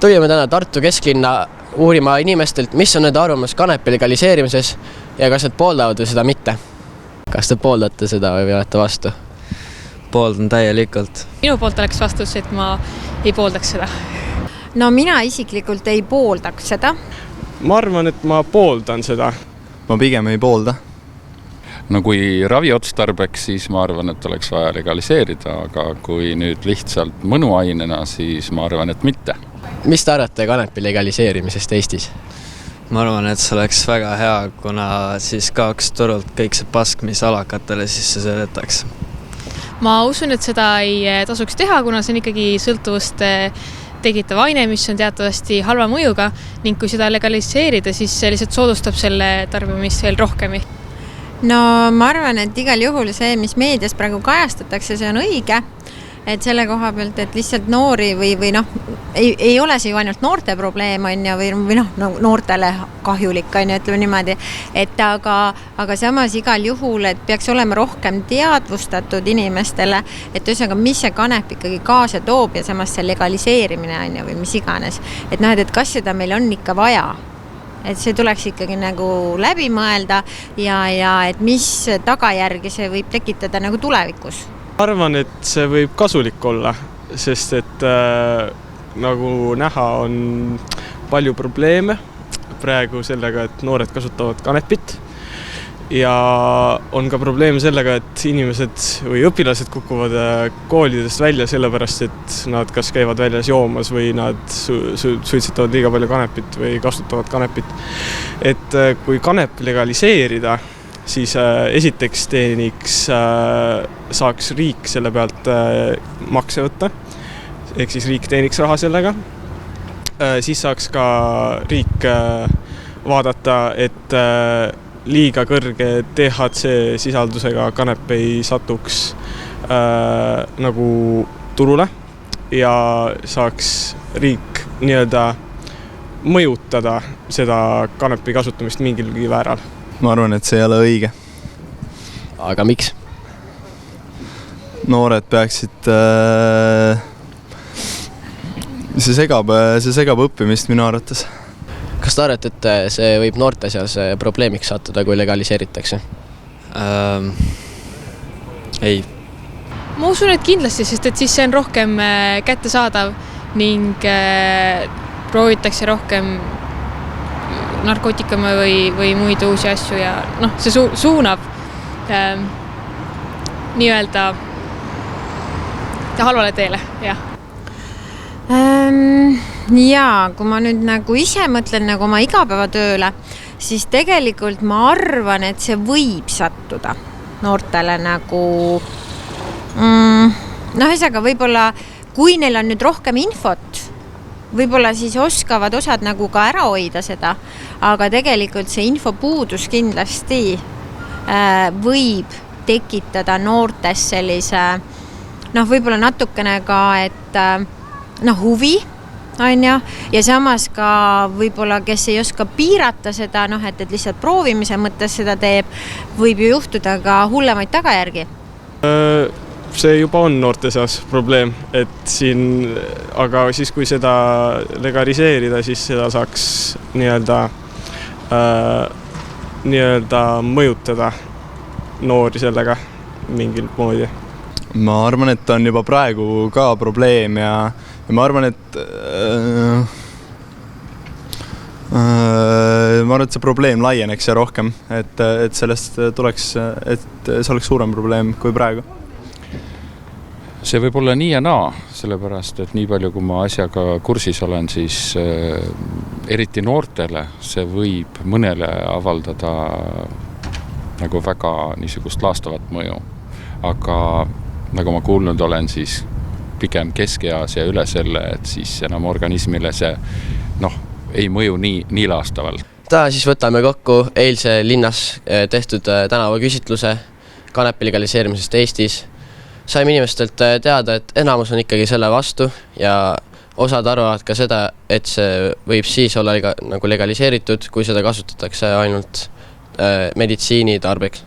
Tulime täna Tartu kesklinna uurima inimestelt, mis on nende arvamus kanepi legaliseerimises ja kas nad pooldavad või seda mitte. Kas te pooldate seda või olete vastu? Pooldan täielikult. Minu poolt oleks vastus, et ma ei pooldaks seda. No mina isiklikult ei pooldaks seda. Ma arvan, et ma pooldan seda. Ma pigem ei poolda. No kui raviotstarbeks, siis ma arvan, et oleks vaja legaliseerida, aga kui nüüd lihtsalt mõnuainena, siis ma arvan, et mitte. Mis te arvate kanepi legaliseerimisest Eestis? Ma arvan, et see oleks väga hea, kuna siis kaoks turult kõik see pask, mis alakatele sisse sõidetaks. Ma usun, et seda ei tasuks teha, kuna see on ikkagi sõltuvust tekitav aine, mis on teatavasti halva mõjuga ning kui seda legaliseerida, siis see lihtsalt soodustab selle tarbimist veel rohkem. No ma arvan, et igal juhul see, mis meedias praegu kajastatakse, see on õige. Et selle koha pealt, et lihtsalt noori või noh, ei ole see ju ainult noorte probleem on ja, või noh, noortele kahjulik on ja ütleme niimoodi, et aga samas igal juhul, et peaks olema rohkem teadvustatud inimestele, et ühesõnaga, mis see kanep ikkagi kaasa toob ja samas see legaliseerimine on ja või mis iganes. Et noh, et kas seda meil on ikka vaja? Et see tuleks ikkagi nagu läbi mõelda ja et mis tagajärgi see võib tekitada nagu tulevikus. Arvan, et see võib kasulik olla, sest et nagu näha on palju probleeme praegu sellega, et noored kasutavad kanepit ja on ka probleeme sellega, et inimesed või õpilased kukuvad koolidest välja sellepärast, et nad kas käivad väljas joomas või nad suitsetavad liiga palju kanepit või kasutavad kanepit. Et kui kanep legaliseerida, siis esiteks saaks riik selle pealt makse võtta, ehk siis riik teeniks raha sellega. Siis saaks ka riik vaadata, et liiga kõrge THC sisaldusega kanep ei satuks nagu turule ja saaks riik nii-öelda mõjutada seda kanepi kasutamist mingilgi vääral. Ma arvan, et see ei ole õige. Aga miks? Noored peaksid... See segab õppimist minu arvates. Kas te arvate, et see võib noorte seas probleemiks sattuda, kui legaliseeritakse? Ei. Ma usun, et kindlasti, sest et siis see on rohkem kättesaadav ning proovitakse rohkem narkootikume või muid uusi asju ja noh, see suunab nii-öelda halvale teele, jah. Jaa, kui ma nüüd nagu ise mõtlen nagu oma igapäevatööle, siis tegelikult ma arvan, et see võib sattuda noortele nagu ühesõnaga võib-olla, kui neil on nüüd rohkem infot, võib-olla siis oskavad osad nagu ka ära hoida seda, aga tegelikult see infopuudus kindlasti võib tekitada noortes sellise, võib-olla natukene ka, et huvi, on ja samas ka võib-olla, kes ei oska piirata seda, et lihtsalt proovimise mõttes seda teeb, võib ju juhtuda ka hullemaid tagajärgi. See juba on noorte seas probleem, et siin, aga siis kui seda legaliseerida, siis seda saaks nii-öelda mõjutada noori sellega mingil moodi. Ma arvan, et on juba praegu ka probleem ja ma arvan, et see probleem laieneks ja rohkem, et sellest tuleks, et see oleks suurem probleem kui praegu. See võib olla nii ja naa, sellepärast, et nii palju, kui ma asjaga kursis olen, siis eriti noortele see võib mõnele avaldada nagu väga niisugust laastavat mõju. Aga nagu ma kuulnud olen, siis pigem keskeas ja üle selle, et siis enam organismile see ei mõju nii laastavalt. Täna siis võtame kokku eilse linnas tehtud tänavaküsitluse kanepi legaliseerimisest Eestis. Saime inimestelt teada, et enamus on ikkagi selle vastu ja osad arvavad ka seda, et see võib siis olla nagu legaliseeritud, kui seda kasutatakse ainult meditsiini tarbeks.